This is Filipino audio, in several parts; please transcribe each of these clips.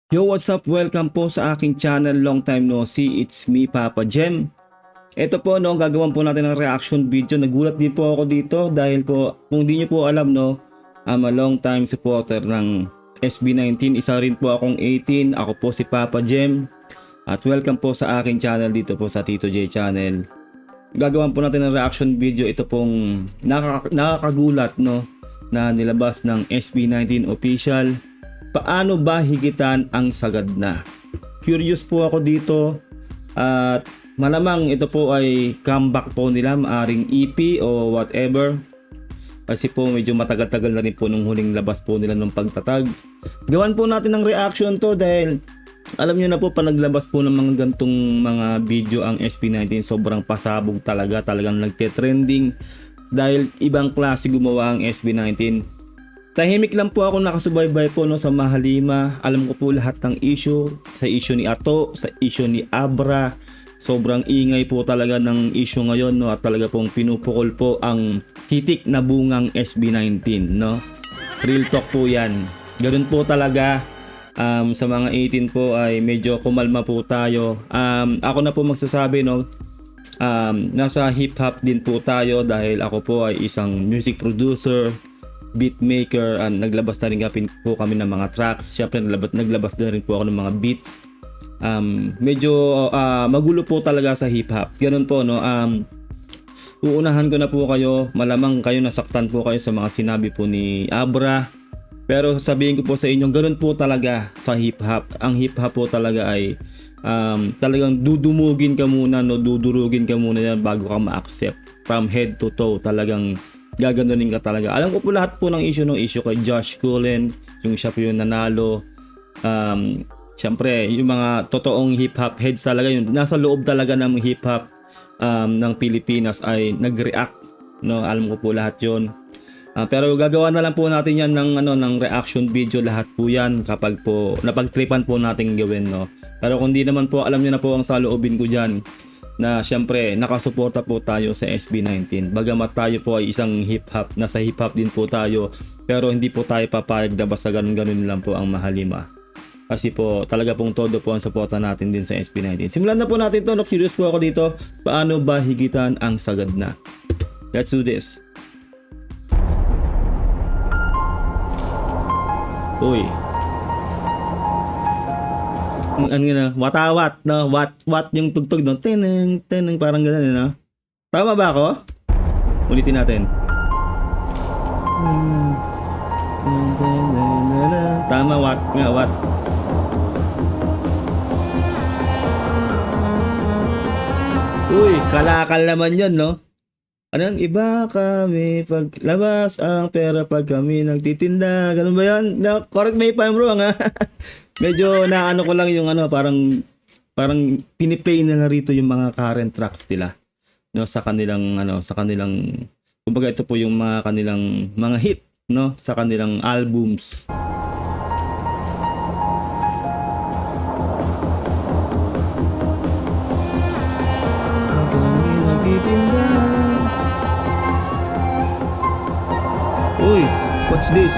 Yo, what's up? Welcome po sa aking channel. Long time no see. It's me, Papa Jem. Ito po, no, gagawin po natin ng reaction video. Nagulat din po ako dito dahil po, kung di nyo po alam, no, I'm a long time supporter ng SB19. Isa rin po akong 18. Ako po si Papa Jem. At welcome po sa aking channel dito po sa Tito J Channel. Gagawin po natin ng reaction video. Ito pong nakakagulat, no, na nilabas ng SB19 official. Paano ba higitan ang sagad na? Curious po ako dito at malamang ito po ay comeback po nila, maaring EP o whatever. Kasi po medyo matagal-tagal na rin po nung huling labas po nila ng pagtatag. Gawan po natin ng reaction to dahil alam nyo na po pa naglabas po ng mga gantong mga video ang SB19 sobrang pasabog talagang nagte-trending dahil ibang klase gumawa ang SB19. Tahimik lang po ako nakasubaybay po, no, sa Mahalima. Alam ko po lahat ng issue, sa issue ni Ato, sa issue ni Abra. Sobrang ingay po talaga ng issue ngayon, no, at talaga pong pinupukol po ang hitik na bungang SB19, no. Real talk po 'yan. Ganoon po talaga. Sa mga 18 po ay medyo kumalma po tayo. Ako na po magsasabi, no. Nasa hip hop din po tayo dahil ako po ay isang music producer, beatmaker, naglabas na rin po kami ng mga tracks. Syempre naglabas na rin po ako ng mga beats. Medyo magulo po talaga sa hip hop. Ganun po, no. Uunahan ko na po kayo. Malamang kayo nasaktan po kayo sa mga sinabi po ni Abra. Pero sabihin ko po sa inyo, ganun po talaga sa hip hop. Ang hip hop po talaga ay talagang dudumugin ka muna, no, dudurugin ka muna yan bago ka ma-accept. From head to toe, talagang gaganunin ka talaga. Alam ko po lahat po ng issue kay Josh Cullen, yung siya po yung nanalo. Siyempre, yung mga totoong hip-hop heads talaga yun. Nasa loob talaga ng hip-hop ng Pilipinas ay nag-react. No? Alam ko po lahat yun. Pero gagawa na lang po natin yan ng reaction video, lahat po yan kapag po napagtripan po natin gawin. No? Pero kung di naman po, alam nyo na po ang saloobin ko dyan na siyempre nakasuporta po tayo sa SB19. Bagamat tayo po ay isang hip-hop, nasa hip-hop din po tayo, pero hindi po tayo papayag na basta ganun lang po ang Mahalima. Kasi po talaga pong todo po ang suporta natin din sa SB19. Simulan na po natin to. Curious po ako dito, paano ba higitan ang sagad na? Let's do this. Uy, ano na, watawat, no? What yung tugtog doon, teneng, parang gano'n, no? Tama ba ako? Ulitin natin. Tama, what nga, what? Uy, kalakal naman yun, no? Anong iba kami paglabas ang pera pag kami nagtitinda, ganun ba yan? No, correct me if I'm wrong, ha? Medyo naano ko lang yung parang piniplay nila rito yung mga current tracks nila, no, sa kanilang kumbaga ito po yung mga kanilang mga hit, no, sa kanilang albums. Uy, what's this?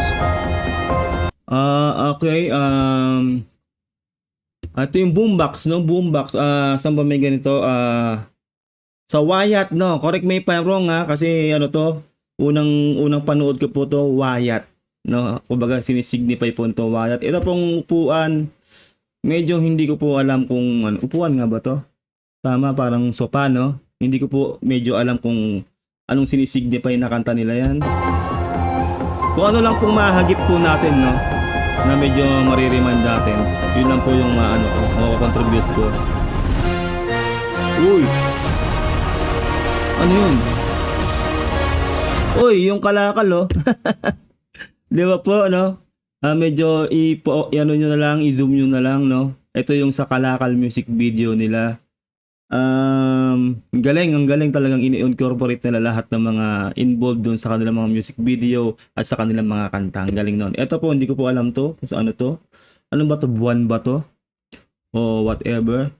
Okay, ito yung boombox, no? Boombox, saan ba may ganito? Sa Wyatt, no? Correct me if I'm wrong, ha? Kasi to, unang panood ko po to, Wyatt, no? Kumbaga sinisignify po ito, Wyatt. Ito pong upuan, medyo hindi ko po alam kung upuan nga ba to? Tama, parang sopa, no? Hindi ko po medyo alam kung anong sinisignify na kanta nila yan. Kung ano lang pong mahagip po natin, no, na medyo mariremind natin, yun lang po yung contribute ko. Uy, ano yun? Uy, yung kalakal, oh. Di ba po, no? Medyo ano nyo na lang, i-zoom nyo na lang, no? Ito yung sa Kalakal music video nila. Ang galing talagang ini-incorporate nila lahat ng mga involved doon sa kanilang mga music video at sa kanilang mga kanta. Ang galing noon. Ito po, hindi ko po alam to. So, ano to? Ano ba to? Buwan ba to? O whatever.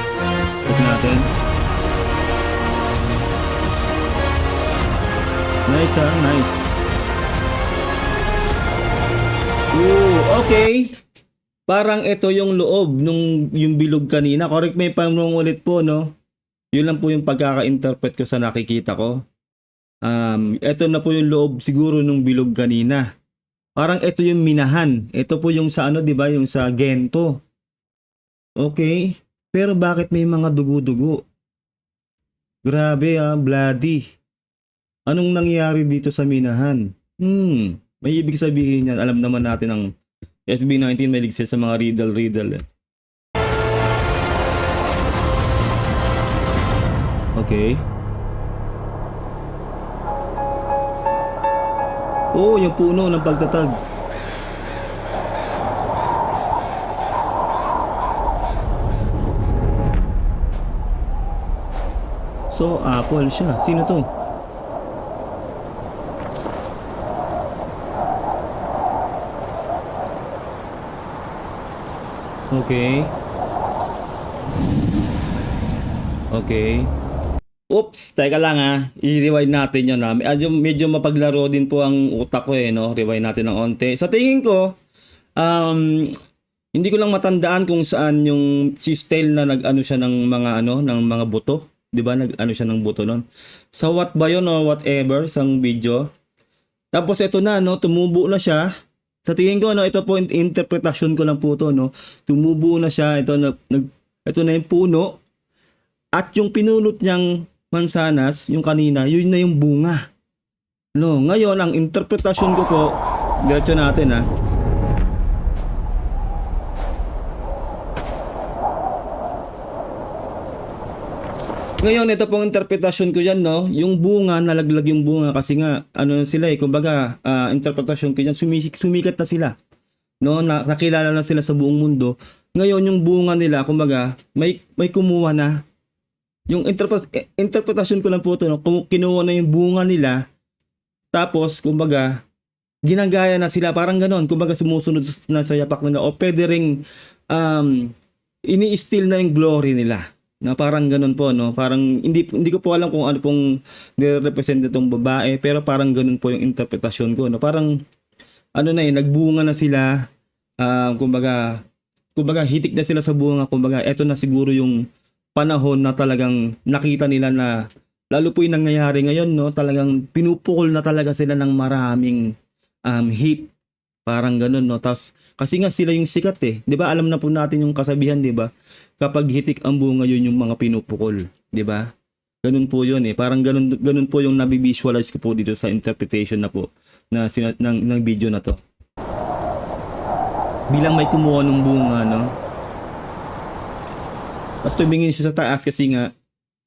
Check natin. Nice, ha? Nice. Ooh, okay. Parang ito yung loob nung yung bilog kanina. Correct me if I'm wrong ulit po, no? Yun lang po yung pagkaka-interpret ko sa nakikita ko. Ito na po yung loob siguro nung bilog kanina. Parang ito yung minahan. Ito po yung sa ano, 'di ba? Yung sa Gento. Okay. Pero bakit may mga dugo-dugo? Grabe bloody. Anong nangyari dito sa minahan? May ibig sabihin yan. Alam naman natin ang SB19 may ligsid sa mga riddle-riddle. Okay. Oo, yung puno ng pagtatag. So, apple siya. Sino to? Okay. Okay. Oops, teka lang I-rewind natin yun medyo mapaglaro din po ang utak ko no? Rewind natin ng onte. Sa tingin ko, hindi ko lang matandaan kung saan yung si Stel na nag-ano siya ng mga ng mga buto. 'Di ba? Nag-ano siya ng buto noon. Sa what ba yun or whatever sang video. Tapos ito na tumubo na siya. Sa tingin ko ito po interpretasyon ko lang po to Tumubo na siya, ito na yung puno. At yung pinulot niyang mansanas, yung kanina, yun na yung bunga. Ngayon ang interpretasyon ko po, diretso natin Ngayon, ito pong interpretasyon ko dyan, yung bunga, nalaglag yung bunga kasi nga, sila kumbaga, interpretasyon ko dyan, sumikat na sila. Nakilala na sila sa buong mundo. Ngayon, yung bunga nila, kumbaga, may kumuha na. Yung interpretasyon ko lang po ito, kinuha na yung bunga nila, tapos, kumbaga, ginagaya na sila, parang ganon, kumbaga sumusunod na sa yapak nila, o pwede ring, ini-steal na yung glory nila. Na parang ganun po parang hindi ko po alam kung ano pong nirepresent itong babae, pero parang ganun po yung interpretasyon ko parang nagbunga na sila, kumbaga hitik na sila sa bunga, kumbaga eto na siguro yung panahon na talagang nakita nila na lalo po yung nangyayari ngayon talagang pinupukol na talaga sila ng maraming hit, parang ganun tapos kasi nga sila yung sikat 'di ba? Alam na po natin yung kasabihan, 'di ba? Kapag hitik ang bunga, yun yung mga pinupukol, 'di ba? Ganun po 'yun Parang ganun po yung nabi-visualize ko po dito sa interpretation na po ng video na 'to. Bilang may kumuha ng bunga, Tapos tumingin siya sa taas kasi nga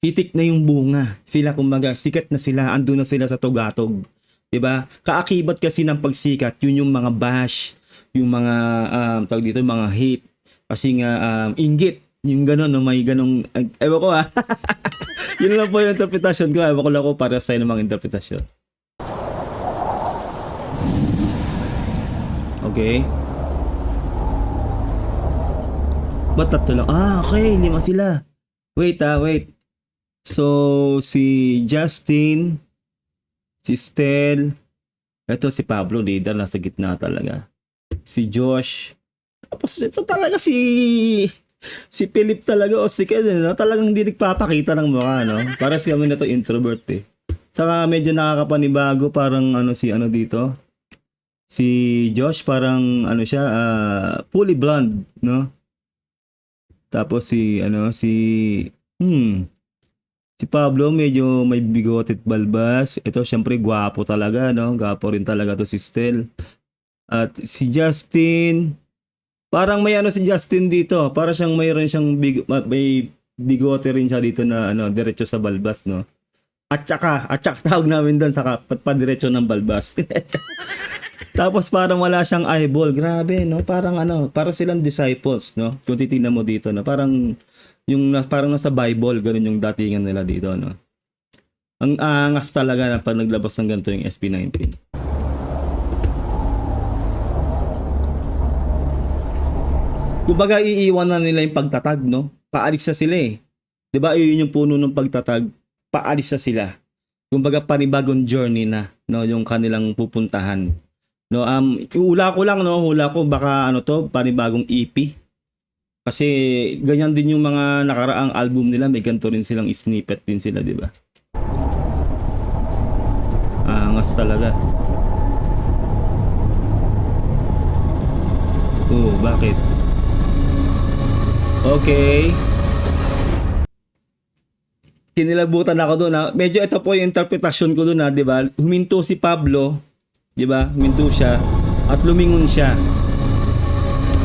hitik na yung bunga. Sila kumbaga sikat na sila, andun na sila sa tugatog. 'Di ba? Kaakibat kasi ng pagsikat, yun yung mga bash, yung mga tawag dito, mga hate. Kasi nga inggit, yung gano'n may ganong ewan ko yun lang po yung interpretasyon ko. Ewan ko lang ko para sa ng mga interpretasyon. Okay. Ba't tatlo lang? Okay, 5 sila. Wait. So si Justin, si Stel, eto si Pablo, leader, nasa gitna talaga. Si Josh. Tapos ito talaga si Philip talaga o si Ken, talagang hindi nagpapakita ng mukha, Para si kami na to introvert Saka medyo nakakapanibago, parang si dito. Si Josh parang siya, fully blonde, Tapos si Pablo medyo may bigote at balbas. Ito syempre gwapo talaga, Gwapo rin talaga to si Stel. At si Justin, parang may si Justin dito, para siyang mayroon siyang may bigote rin siya dito na diretso sa balbas, At saka tawag namin doon sa padiretso ng balbas. Tapos parang wala siyang eyeball. Grabe, Parang parang silang disciples, Kung titingnan mo dito, Parang parang nasa Bible, ganun yung datingan nila dito, Ang angas talaga na pag naglabas ng ganito yung SP19. Kumbaga iiwan na nila yung pagtatag, Paalis na sila 'Di ba? Yun yung puno ng pagtatag. Paalis na sila. Kumbaga panibagong journey na, yung kanilang pupuntahan. No, hula ko lang, no, hula ko baka ano to, panibagong EP. Kasi ganyan din yung mga nakaraang album nila, may ganito rin silang snippet din sila, di ba? Angas talaga. Bakit? Okay. Kinilabutan ako doon, ha. Medyo ito po yung interpretasyon ko doon, ha, di ba? Huminto si Pablo, di ba? Huminto siya at lumingon siya.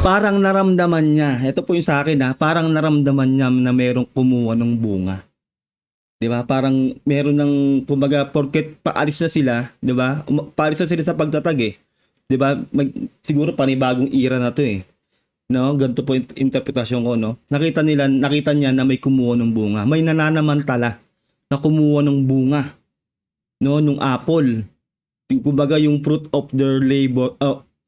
Parang naramdaman niya. Ito po yung sa akin, ha. Parang naramdaman niya na merong kumuha ng bunga. 'Di ba? Parang meron ng kumbaga porket paalis na sila, 'di ba? Paalis na sila sa pagtatag eh. 'Di ba? Siguro panibagong era na 'to eh. No, ganito po yung interpretasyon ko, no. Nakita niya na may kumuha ng bunga. May nananamantala na kumuha ng bunga, no, nung apple. Kumbaga yung fruit of their labor.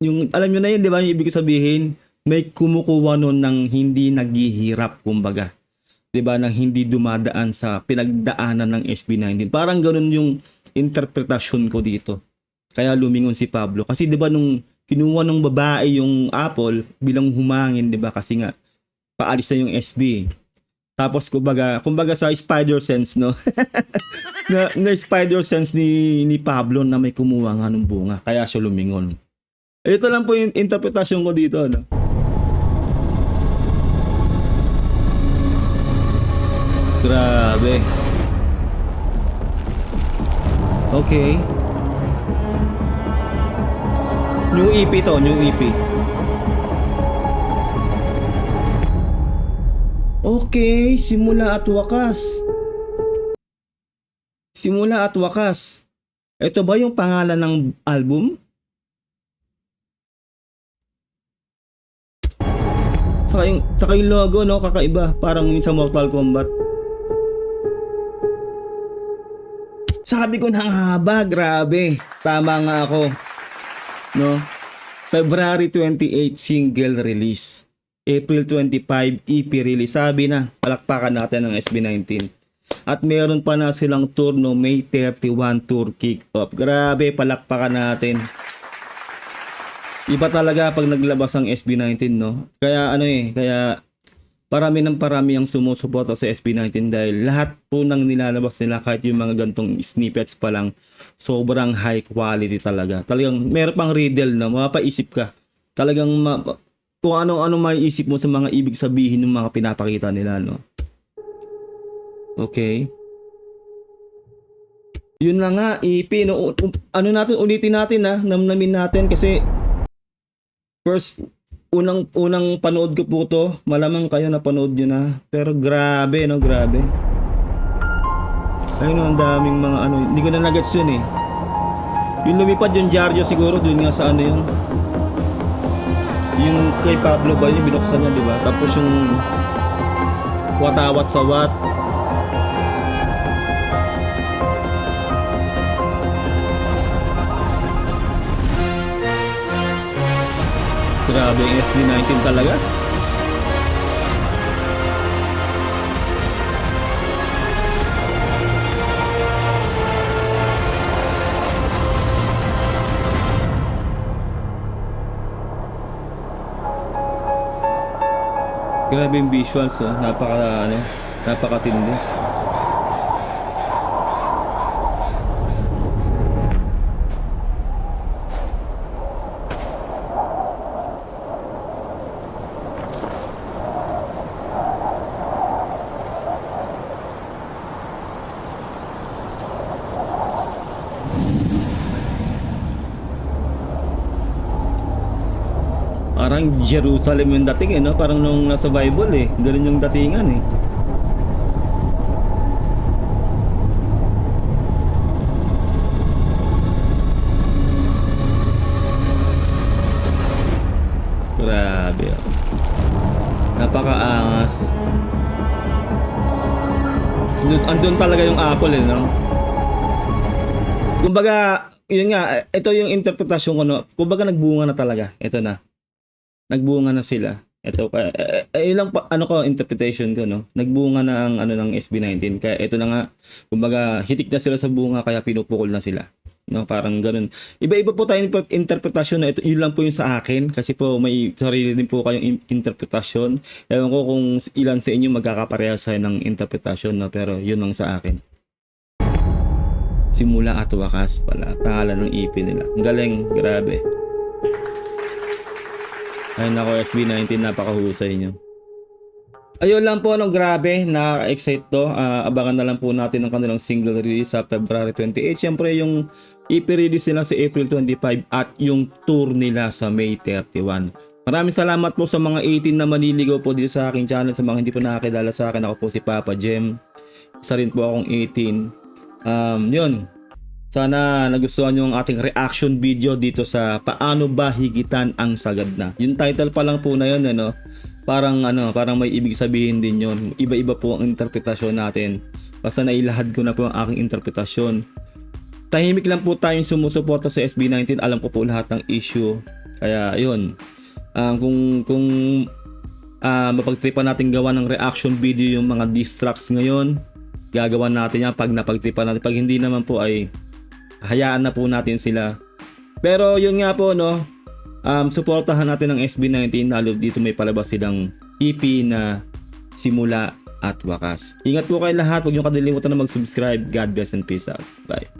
Yung alam niyo na yun, 'di ba? Yung ibig sabihin, may kumukuha nun ng hindi naghihirap, kumbaga. 'Di ba, nang hindi dumadaan sa pinagdaanan ng SB19. Parang ganoon yung interpretasyon ko dito. Kaya lumingon si Pablo kasi 'di ba nung kinuha ng babae yung apple bilang humangin, 'di ba? Kasi nga paalis na yung SB. Tapos kumbaga sa spider sense, no. na spider sense ni Pablo na may kumuha nga ng bunga. Kaya siya lumingon. Ito lang po yung interpretasyon ko dito, no. Grabe. Okay. New EP to, new EP. Okay, simula at wakas. Simula at wakas. Ito ba yung pangalan ng album? Saka yung logo, no, kakaiba. Parang yung sa Mortal Kombat. Sabi ko nang haba, grabe. Tama nga ako. No? February 28 single release. April 25 EP release. Sabi na, palakpakan natin ng SB19. At meron pa na silang tour, no, May 31 tour kick-off. Grabe, palakpakan natin. Iba talaga pag naglabas ang SB19, no? Kaya kaya parami ang sumusuporta sa SB19 dahil lahat po ng nilalabas nila, kahit yung mga gantong snippets pa lang, sobrang high quality talaga. Talagang meron pang riddle na mapapaisip ka. Talagang kung ano-ano maiisip mo sa mga ibig sabihin ng mga pinapakita nila, no? Okay. Yun na nga, EP, no? Ulitin natin, ha? Namnamin natin kasi first, unang panood ko po to, malamang kayo napanood nyo na. Pero grabe, no, grabe. Ayun, ang daming mga hindi ko na nagets yun eh. Yung lumipad yung Diaryo siguro, dun nga sa yun. Yung kay Pablo ba yung binuksan niya, di ba? Tapos yung watawat sa wat. Grabe yung SB19 talaga. Grabe yung visuals, oh. Napakatindi. Parang Jerusalem yung dating, no? Parang nung nasa Bible, ganun yung datingan, Grabe, oh. Napakaangas. Andun talaga yung apple, no? Kumbaga, yun nga, ito yung interpretasyon ko, no? Kumbaga nagbunga na talaga. Ito na. Nagbunga na sila. Ito ilang interpretation ko, no. Nagbunga na ang ng SB19. Kaya ito na nga, kumbaga hitik na sila sa bunga kaya pinupukol na sila. no, parang ganun. Iba-iba po tayong interpretasyon na ito, yun lang po yung sa akin kasi po may sarili din po kayong interpretasyon. Ewan ko kung ilan sa inyo magkakaparehas sa ng interpretasyon, no, pero yun lang sa akin. Simula at wakas pala, pangalan ng EP nila. Ang galing, grabe. Ay nako, SB19, napakahusay nyo. Ayun lang po, no, grabe, nakaka-excite to. Abangan na lang po natin ang kanilang single release sa February 28. Siyempre yung EP release nila sa April 25 at yung tour nila sa May 31. Maraming salamat po sa mga 18 na maniligaw po dito sa aking channel. Sa mga hindi po nakakilala sa akin, ako po si Papa Jem. Isa rin po akong 18. Yun. Sana nagustuhan nyo ang ating reaction video dito sa Paano Ba Higitan ang Sagad Na. Yung title pa lang po na yun, ano, parang may ibig sabihin din yun. Iba-iba po ang interpretasyon natin. Basta nailahad ko na po ang aking interpretasyon. Tahimik lang po tayong sumusuporta sa SB19. Alam ko po lahat ng issue. Kaya yun. Kung mapagtripan natin gawa ng reaction video yung mga diss tracks ngayon, gagawan natin yan pag napagtripan natin. Pag hindi naman po ay hayaan na po natin sila. Pero yun nga po, no, suportahan natin ang SB19, lalo dito may palabas silang EP na Simula at Wakas. Ingat po kayo lahat, huwag niyo kalilimutan na mag-subscribe. God bless and peace out. Bye.